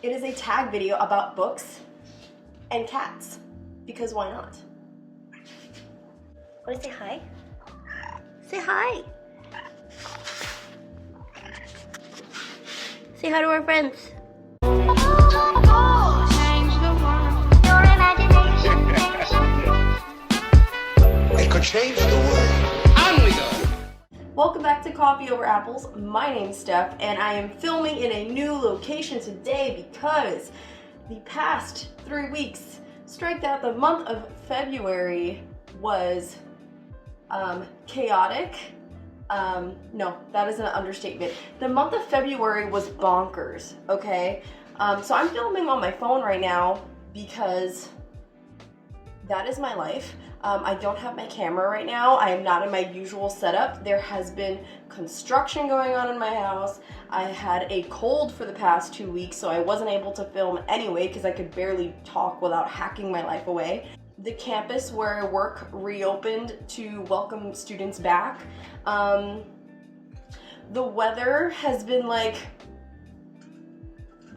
It is a tag video about books and cats, because why not? Want to say hi? Say hi! Say hi to our friends. It could change the world. On we go. Welcome back to Coffee Over Apples. My name's Steph, and I am filming in a new location today because the past 3 weeks, strike out the month of February, was chaotic. No, that is an understatement. The month of February was bonkers, okay? So I'm filming on my phone right now because that is my life. I don't have my camera right now. I am not in my usual setup. There has been construction going on in my house. I had a cold for the past 2 weeks, so I wasn't able to film anyway because I could barely talk without hacking my life away. The campus where I work reopened to welcome students back. The weather has been like,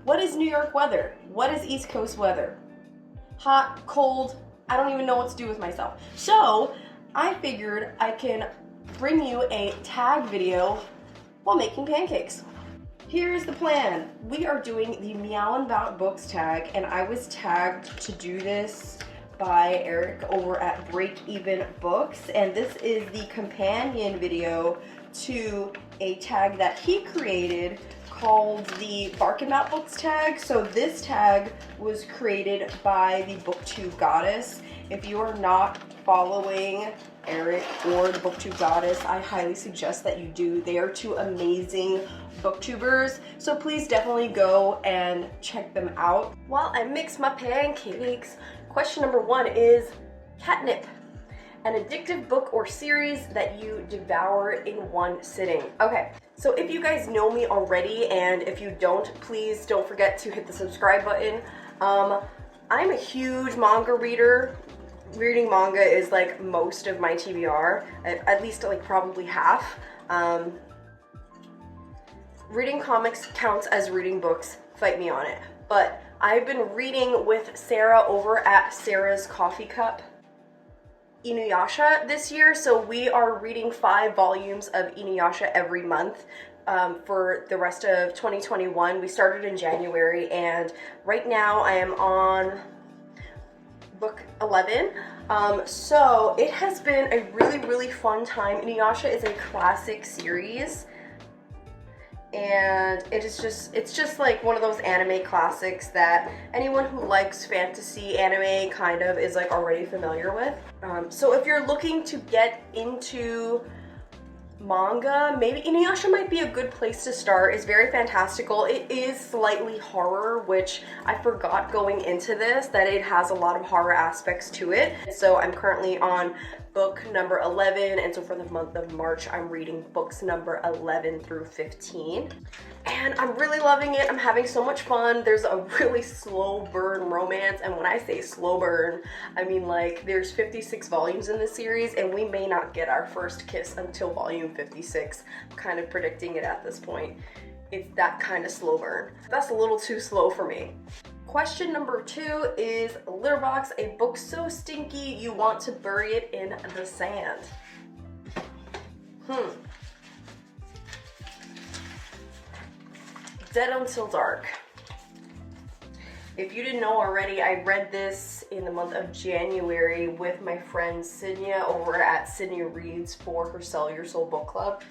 what is New York weather? What is East Coast weather? Hot, cold, I don't even know what to do with myself. So I figured I can bring you a tag video while making pancakes. Here's the plan. We are doing the Meow and Bout Books tag, and I was tagged to do this by Erik over at Break Even Books, and this is the companion video to a tag that he created called the Barkin Bout Books tag. So this tag was created by the booktube goddess. If you are not following Erik or the booktube goddess, I highly suggest that you do. They are two amazing booktubers, so please definitely go and check them out. While I mix my pancakes, question number 1 is Catnip, an addictive book or series that you devour in one sitting. Okay, so if you guys know me already, and if you don't, please don't forget to hit the subscribe button. I'm a huge manga reader. Reading manga is like most of my TBR, at least like probably half. Reading comics counts as reading books, fight me on it. But I've been reading with Sarah over at Sarah's Coffee Cup Inuyasha this year, so we are reading 5 volumes of Inuyasha every month for the rest of 2021. We started in January, and right now I am on book 11. So it has been a really fun time. Inuyasha is a classic series, and it's just like one of those anime classics that anyone who likes fantasy anime kind of is like already familiar with. So if you're looking to get into manga, maybe Inuyasha might be a good place to start. It's very fantastical. It is slightly horror, which I forgot going into this, that it has a lot of horror aspects to it. So I'm currently on book number 11, and so for the month of March, I'm reading books number 11 through 15. And I'm really loving it. I'm having so much fun. There's a really slow burn romance, and when I say slow burn, I mean like there's 56 volumes in this series, and we may not get our first kiss until volume 56. I'm kind of predicting it at this point. It's that kind of slow burn. That's a little too slow for me. Question number 2 is Litterbox, a book so stinky you want to bury it in the sand. Dead Until Dark. If you didn't know already, I read this in the month of January with my friend Sydney over at Sydney Reads for her Sell Your Soul book club.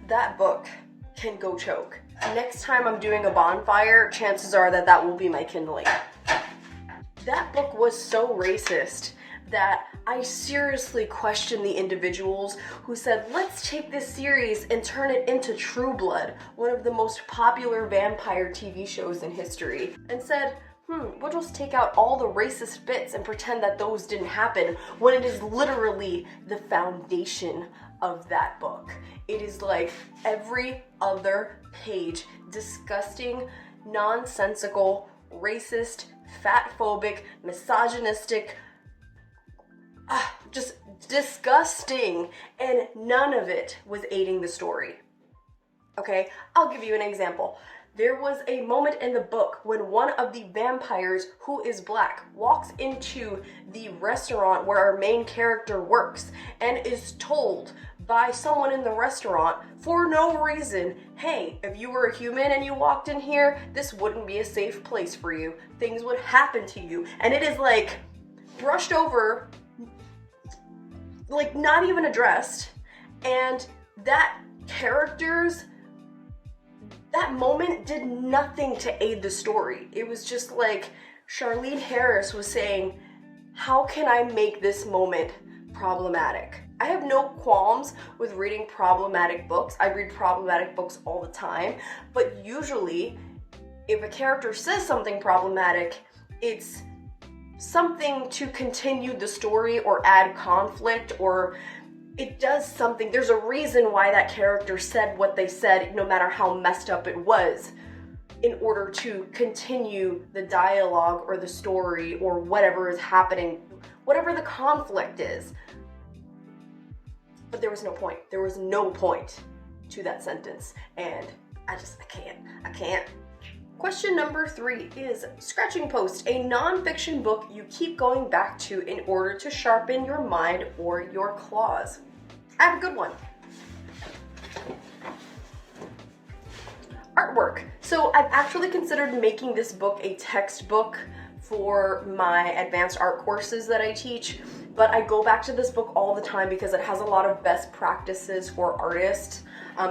That book can go choke. Next time I'm doing a bonfire, chances are that that will be my kindling. That book was so racist that I seriously questioned the individuals who said, let's take this series and turn it into True Blood, one of the most popular vampire TV shows in history, and said, we'll just take out all the racist bits and pretend that those didn't happen, when it is literally the foundation of that book. It is like every other page, disgusting, nonsensical, racist, fat-phobic, misogynistic, just disgusting, and none of it was aiding the story. Okay, I'll give you an example. There was a moment in the book when one of the vampires, who is black, walks into the restaurant where our main character works and is told by someone in the restaurant for no reason, hey, if you were a human and you walked in here, this wouldn't be a safe place for you. Things would happen to you. And it is like brushed over, like not even addressed. And that moment did nothing to aid the story. It was just like Charlene Harris was saying, how can I make this moment problematic? I have no qualms with reading problematic books. I read problematic books all the time, but usually if a character says something problematic, it's something to continue the story or add conflict, or it does something. There's a reason why that character said what they said, no matter how messed up it was, in order to continue the dialogue or the story or whatever is happening, whatever the conflict is. But there was no point. There was no point to that sentence. And I can't. Question number 3 is Scratching Post, a nonfiction book you keep going back to in order to sharpen your mind or your claws. I have a good one. Artwork. So I've actually considered making this book a textbook for my advanced art courses that I teach, but I go back to this book all the time because it has a lot of best practices for artists.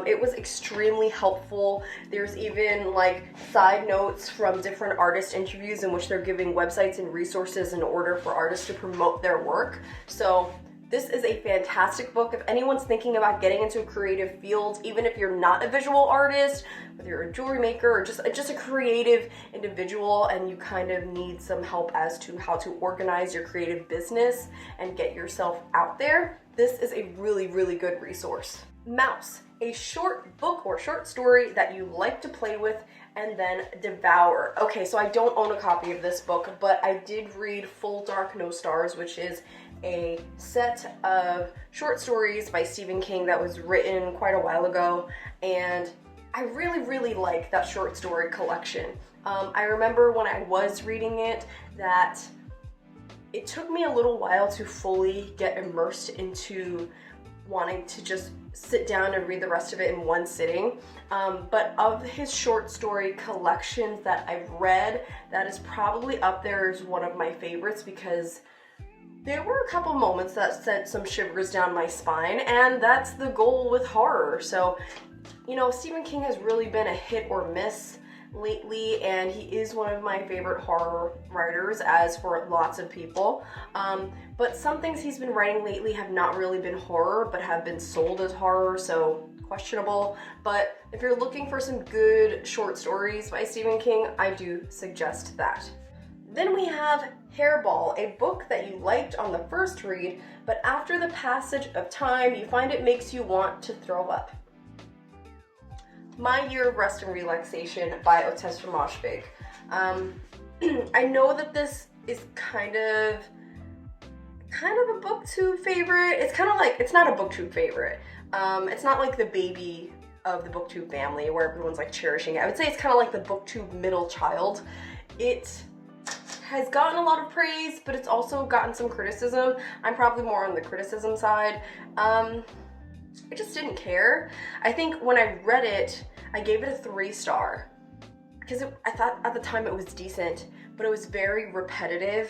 It was extremely helpful. There's even like side notes from different artist interviews in which they're giving websites and resources in order for artists to promote their work. So this is a fantastic book. If anyone's thinking about getting into creative fields, even if you're not a visual artist, whether you're a jewelry maker or just a creative individual and you kind of need some help as to how to organize your creative business and get yourself out there, this is a really, really good resource. Mouse, a short book or short story that you like to play with and then devour. Okay, so I don't own a copy of this book, but I did read Full Dark No Stars, which is a set of short stories by Stephen King that was written quite a while ago, and I really, really like that short story collection. I remember when I was reading it that it took me a little while to fully get immersed into wanting to just sit down and read the rest of it in one sitting. But of his short story collections that I've read, that is probably up there as one of my favorites because there were a couple moments that sent some shivers down my spine, and that's the goal with horror. So, you know, Stephen King has really been a hit or miss lately, and he is one of my favorite horror writers, as for lots of people. But some things he's been writing lately have not really been horror, but have been sold as horror, so questionable. But if you're looking for some good short stories by Stephen King, I do suggest that. Then we have Hairball, a book that you liked on the first read, but after the passage of time, you find it makes you want to throw up. My Year of Rest and Relaxation by Otes Ramashvig. I know that this is kind of a booktube favorite. It's kind of like, it's not a booktube favorite. It's not like the baby of the booktube family where everyone's like cherishing it. I would say it's kind of like the booktube middle child. It has gotten a lot of praise, but it's also gotten some criticism. I'm probably more on the criticism side. I just didn't care. I think when I read it, I gave it a 3-star because I thought at the time it was decent, but it was very repetitive,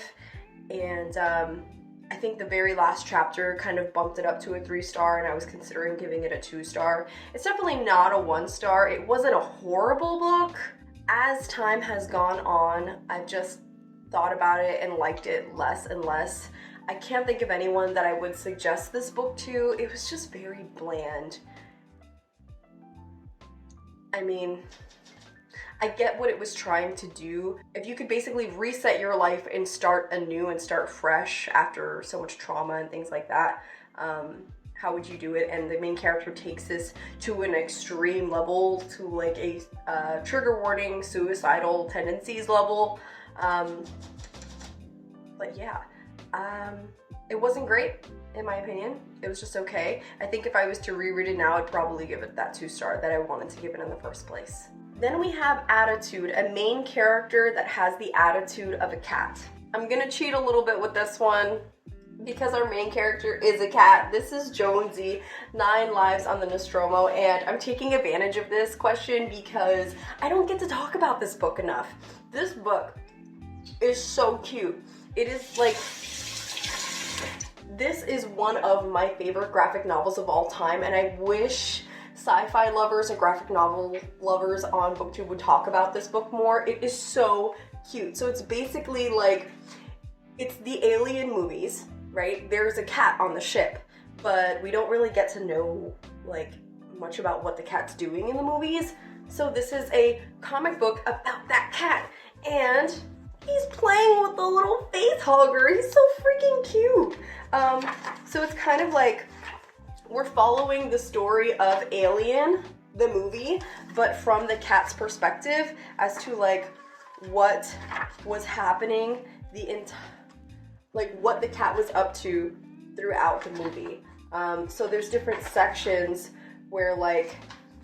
and I think the very last chapter kind of bumped it up to a 3-star, and I was considering giving it a 2-star. It's definitely not a 1-star. It wasn't a horrible book. As time has gone on, I've just thought about it and liked it less and less. I can't think of anyone that I would suggest this book to. It was just very bland. I mean, I get what it was trying to do. If you could basically reset your life and start anew and start fresh after so much trauma and things like that, how would you do it? And the main character takes this to an extreme level, to like a trigger warning, suicidal tendencies level. But yeah. It wasn't great. in my opinion. It was just okay. I think if I was to reread it now, I'd probably give it that 2-star that I wanted to give it in the first place. Then we have Attitude, a main character that has the attitude of a cat. I'm gonna cheat a little bit with this one because our main character is a cat. This is Jonesy, 9 Lives on the Nostromo, and I'm taking advantage of this question because I don't get to talk about this book enough. This book is so cute. It is like, this is one of my favorite graphic novels of all time, and I wish sci-fi lovers and graphic novel lovers on booktube would talk about this book more. It is so cute. So it's basically like, it's the Alien movies, right? There's a cat on the ship, but we don't really get to know like much about what the cat's doing in the movies. So this is a comic book about that cat, and he's playing with the little face hugger. He's so freaking cute. So it's kind of like we're following the story of Alien, the movie, but from the cat's perspective as to like what was happening, like what the cat was up to throughout the movie. So there's different sections where, like,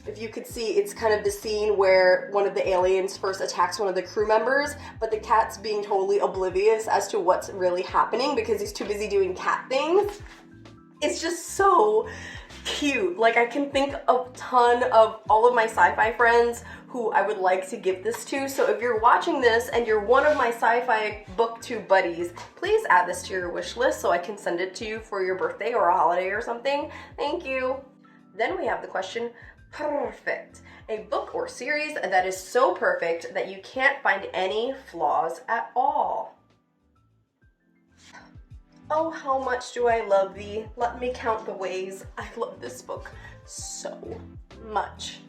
if you could see, it's kind of the scene where one of the aliens first attacks one of the crew members, but the cat's being totally oblivious as to what's really happening because he's too busy doing cat things. It's just so cute. Like, I can think of a ton of all of my sci-fi friends who I would like to give this to. So if you're watching this and you're one of my sci-fi booktube buddies, please add this to your wish list so I can send it to you for your birthday or a holiday or something. Thank you. Then we have the question, Purrfect, a book or series that is so perfect that you can't find any flaws at all. Oh, how much do I love thee? Let me count the ways I love this book so much.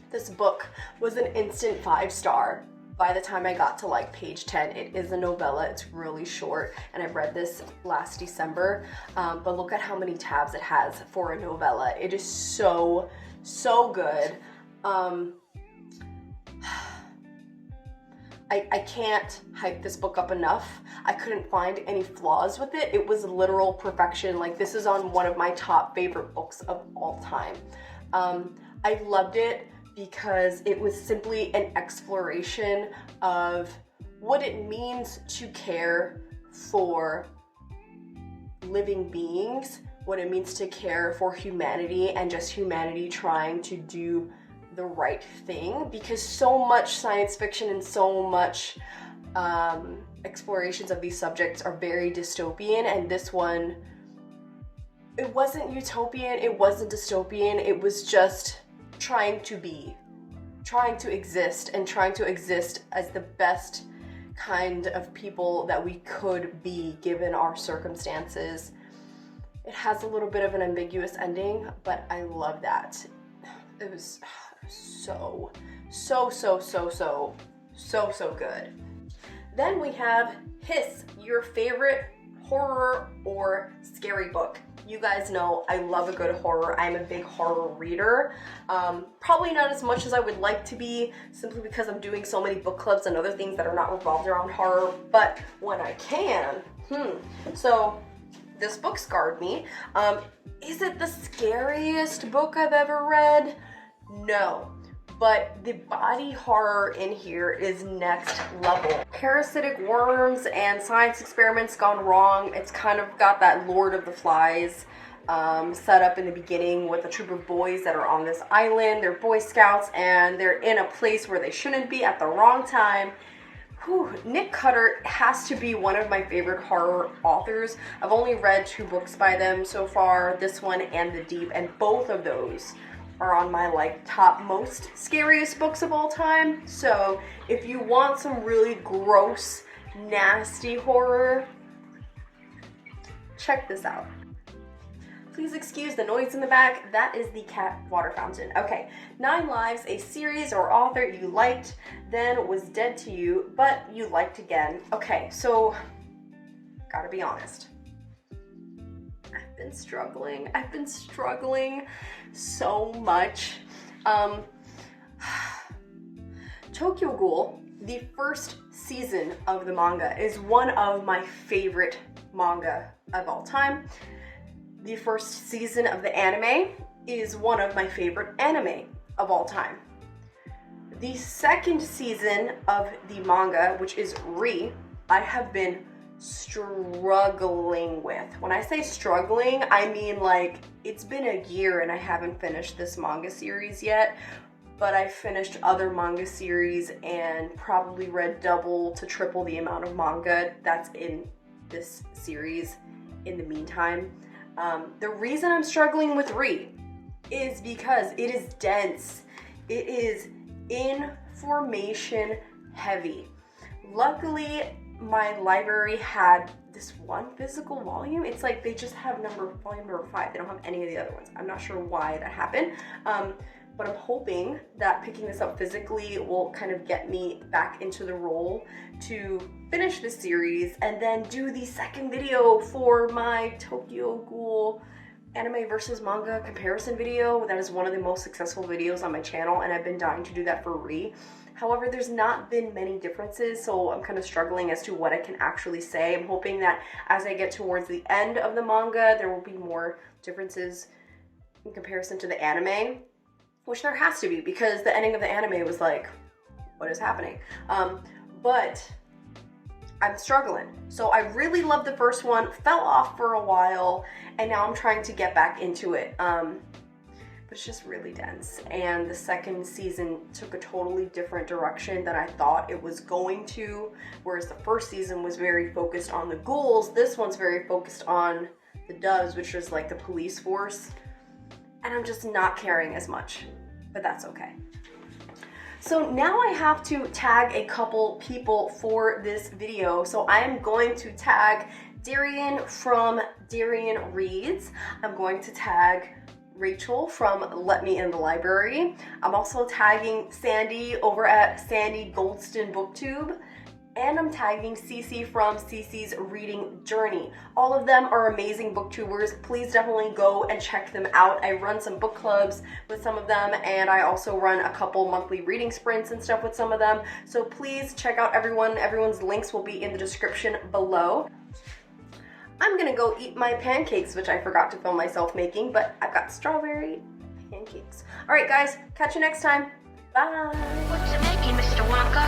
This book was an instant 5-star by the time I got to like page 10. It is a novella, it's really short, and I read this last December, but look at how many tabs it has for a novella. It is so, so good. I can't hype this book up enough. I couldn't find any flaws with it. It was literal perfection. Like, this is on one of my top favorite books of all time. I loved it because it was simply an exploration of what it means to care for living beings, what it means to care for humanity and just humanity trying to do the right thing, because so much science fiction and so much explorations of these subjects are very dystopian, and this one, it wasn't utopian, it wasn't dystopian, it was just trying to exist, and trying to exist as the best kind of people that we could be given our circumstances. It has a little bit of an ambiguous ending, but I love that. It was so good. Then we have Hiss, your favorite horror or scary book. You guys know I love a good horror. I'm a big horror reader. Probably not as much as I would like to be, simply because I'm doing so many book clubs and other things that are not revolved around horror, but when I can, So this book scarred me. Is it the scariest book I've ever read? No, but the body horror in here is next level. Parasitic worms and science experiments gone wrong. It's kind of got that Lord of the Flies set up in the beginning with a troop of boys that are on this island. They're Boy Scouts and they're in a place where they shouldn't be at the wrong time. Nick Cutter has to be one of my favorite horror authors. I've only read 2 books by them so far, this one and The Deep, and both of those are on my like top most scariest books of all time. So if you want some really gross, nasty horror, check this out. Please excuse the noise in the back. That is the cat water fountain. Okay, 9 Lives, a series or author you liked, then was dead to you, but you liked again. Okay, so gotta be honest. I've been struggling so much. Tokyo Ghoul, the first season of the manga, is one of my favorite manga of all time. The first season of the anime is one of my favorite anime of all time. The second season of the manga, which is Re, I have been struggling with. When I say struggling, I mean like it's been a year and I haven't finished this manga series yet, but I finished other manga series and probably read double to triple the amount of manga that's in this series in the meantime. The reason I'm struggling with Re is because it is dense. It is information heavy. Luckily, my library had this one physical volume. It's like they just have volume number 5. They don't have any of the other ones. I'm not sure why that happened, but I'm hoping that picking this up physically will kind of get me back into the role to finish this series and then do the second video for my Tokyo Ghoul anime versus manga comparison video. That is one of the most successful videos on my channel, and I've been dying to do that for Re. However, there's not been many differences, so I'm kind of struggling as to what I can actually say. I'm hoping that as I get towards the end of the manga, there will be more differences in comparison to the anime, which there has to be, because the ending of the anime was like, what is happening? But I'm struggling. So I really loved the first one, fell off for a while, and now I'm trying to get back into it. But it's just really dense. And the second season took a totally different direction than I thought it was going to. Whereas the first season was very focused on the ghouls, this one's very focused on the doves, which is like the police force. And I'm just not caring as much, but that's okay. So now I have to tag a couple people for this video. So I am going to tag Darian from Darian Reads. I'm going to tag Rachel from Let Me in the Library. I'm also tagging Sandy over at Sandy Goldston Booktube. And I'm tagging Cece from Cece's Reading Journey. All of them are amazing booktubers. Please definitely go and check them out. I run some book clubs with some of them, and I also run a couple monthly reading sprints and stuff with some of them. So please check out everyone. Everyone's links will be in the description below. I'm gonna go eat my pancakes, which I forgot to film myself making, but I've got strawberry pancakes. All right, guys, catch you next time. Bye. What's it making, Mr. Wonka?